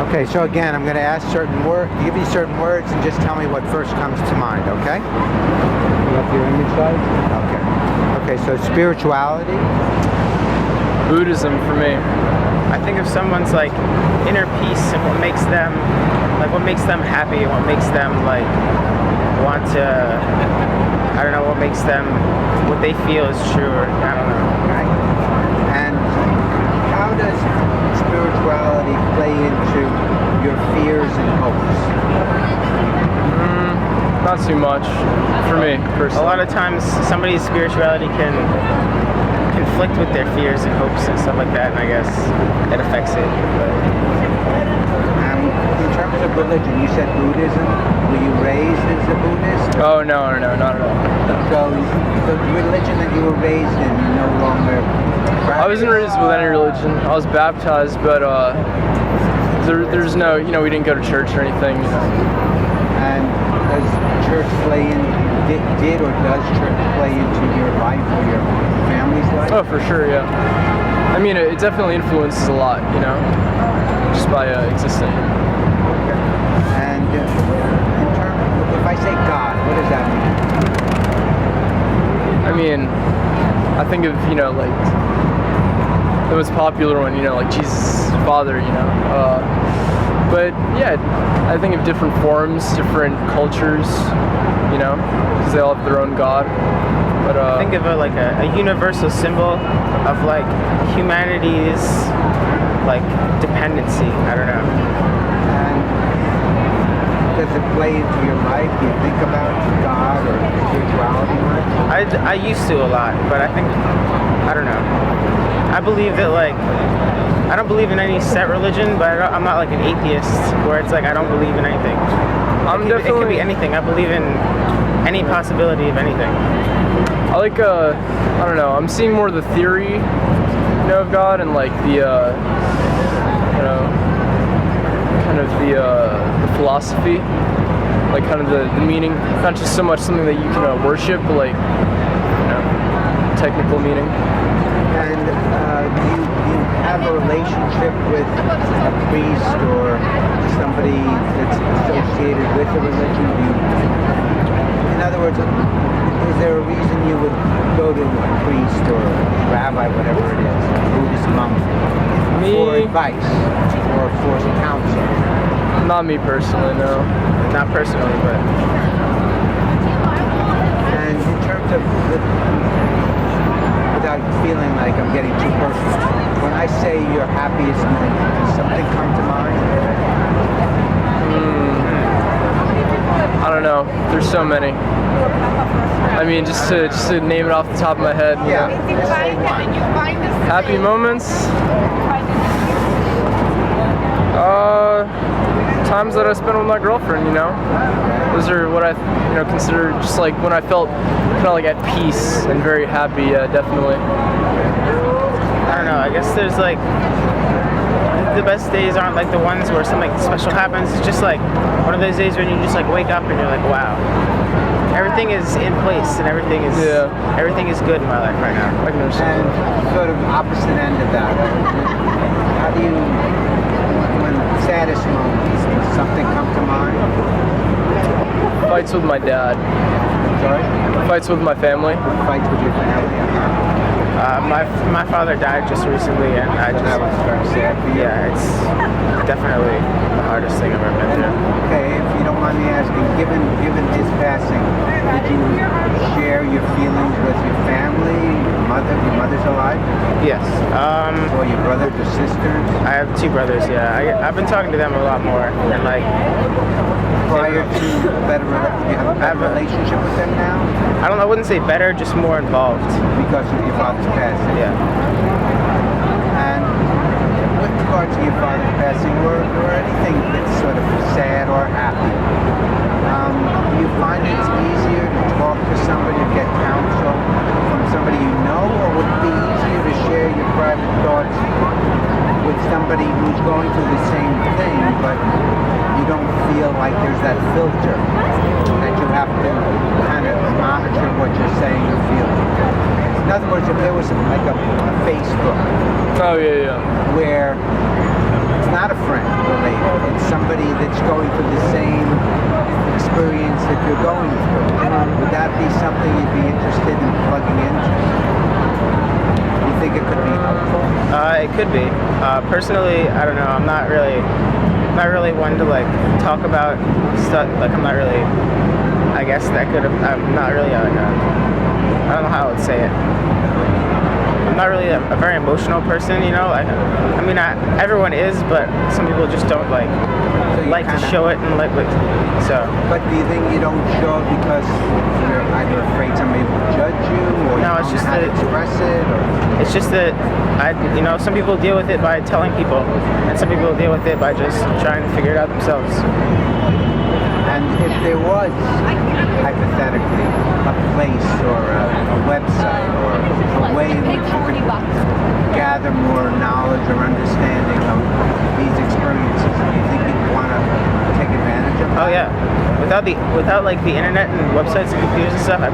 Okay, so again, I'm going to ask give you certain words, and just tell me what first comes to mind. Okay? Left your image side? Okay. Okay. So spirituality. Buddhism for me. I think of someone's like inner peace and what makes them happy, and what makes them like want to, I don't know, what makes them, what they feel is true, or I don't know. Right. And how does spirituality play into your fears and hopes? Not too much for me personally. A lot of times somebody's spirituality can conflict with their fears and hopes and stuff like that, and I guess it affects it. In terms of religion, you said Buddhism. Were you raised as a Buddhist? Oh, no, not at all. So the religion that you were raised in, you no longer practice? I wasn't raised with any religion. I was baptized, but there's no, we didn't go to church or anything. And does church did or does church play into your life or your family's life? Oh, for sure, yeah. I mean, it definitely influences a lot, just by existing. Okay. And if I say God, what does that mean? I mean, I think of, like the most popular one, like Jesus Father, but yeah, I think of different forms, different cultures, because they all have their own God. But think of it like a universal symbol of like humanity's like dependency. I don't know. And does it play into your life? Do you think about God or spirituality much? I used to a lot, but I think, I don't know. I believe that like, I don't believe in any set religion, but I'm not like an atheist where it's like I don't believe in anything. It could be anything. I believe in any possibility of anything. I like, I don't know, I'm seeing more of the theory, of God, and like the, kind of the philosophy, like kind of the meaning, not just so much something that you can worship, but like, technical meaning. And do you have a relationship with a priest or somebody that's associated with a religion? In other words, is there a reason you would go to a priest or a rabbi, whatever it is, a Buddhist monk, for advice or for counsel? Not me personally, no. Not personally, but. And in terms of, without feeling like I'm getting too personal, when I say your happiest moment, does something come to mind? I don't know. There's so many. I mean, just to name it off the top of my head. Yeah. Just say one. Happy moments. Times that I spent with my girlfriend. Those are what I consider just like when I felt kind of like at peace and very happy. Yeah, definitely. I don't know. I guess there's like the best days aren't like the ones where something special happens. It's just like one of those days when you just like wake up and you're like, wow, everything is in place and everything is good in my life right now. I can understand. And sort of opposite end of that, how do you, when saddest moments, does something come to mind? Fights with my dad. Sorry? Fights with my family. Fights with your family. My father died just recently, and I just. That was very sad for you. Yeah, it's definitely the hardest thing I've ever been through. Okay, if you don't mind me asking, given his passing, did you share your feelings with your family, your mother? Your mother's alive? Yes. Or your brothers or sisters? I have two brothers. Yeah, I've been talking to them a lot more, and like. Prior to you have a better relationship with them now? I wouldn't say better, just more involved. Because of your father's passing? Yeah. And with regard to your father's passing, or anything that's sort of sad or happy, do you find it's easier to talk to somebody or get counsel from somebody you know, or would it be easier to share your private thoughts with somebody who's going through the same thing, but you don't feel like there's that filter that you have to kind of monitor what you're saying or feeling? In other words, if there was like a Facebook Oh yeah. where it's not a friend related, it's somebody that's going through the same experience that you're going through, would that be something you'd be interested in plugging into? You think it could be helpful? It could be. Personally, I don't know. I'm not really one to like talk about stuff. Like I'm not really. I guess that could have. I'm not really like I don't know how I would say it. I'm not really a very emotional person, you know. I mean, everyone is, but some people just don't like So you to kinda- show it and like. So But do you think you don't show it because you're either afraid somebody will judge you, or No, you it's don't just know how to that- express it? Or... it's just that some people deal with it by telling people, and some people deal with it by just trying to figure it out themselves. And if there was, hypothetically, a place or a website or a way in which you could gather more knowledge or understanding of these experiences, do you think you'd want to take advantage of that? Oh yeah, without like the internet and websites and computers and stuff, I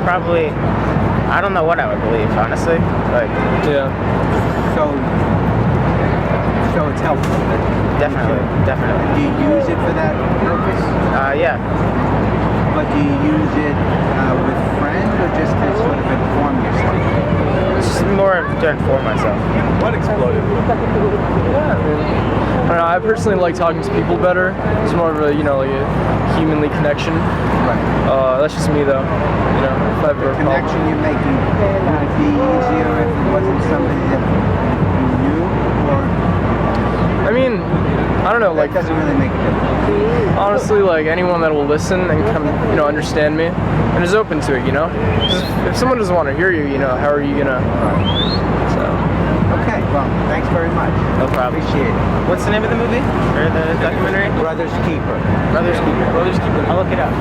don't know what I would believe, honestly. Like Yeah. So it's helpful. definitely. Do you use it for that purpose? Yeah. But do you use it with friends or just to sort of inform yourself? It's just more to inform myself. What exploded? I don't know. I personally like talking to people better. It's more of a like a humanly connection. Right. That's just me though. If I have a Connection you're making, would it be easier if it wasn't somebody that you knew, or I mean, I don't know. that Like doesn't really make a difference? honestly, like anyone that will listen and come, understand me and is open to it. 'Cause if someone doesn't want to hear you, how are you gonna? So. Okay, well, thanks very much. No problem. Appreciate it. What's the name of the movie or the documentary? Brother's Keeper. Brothers Keeper. I'll look it up.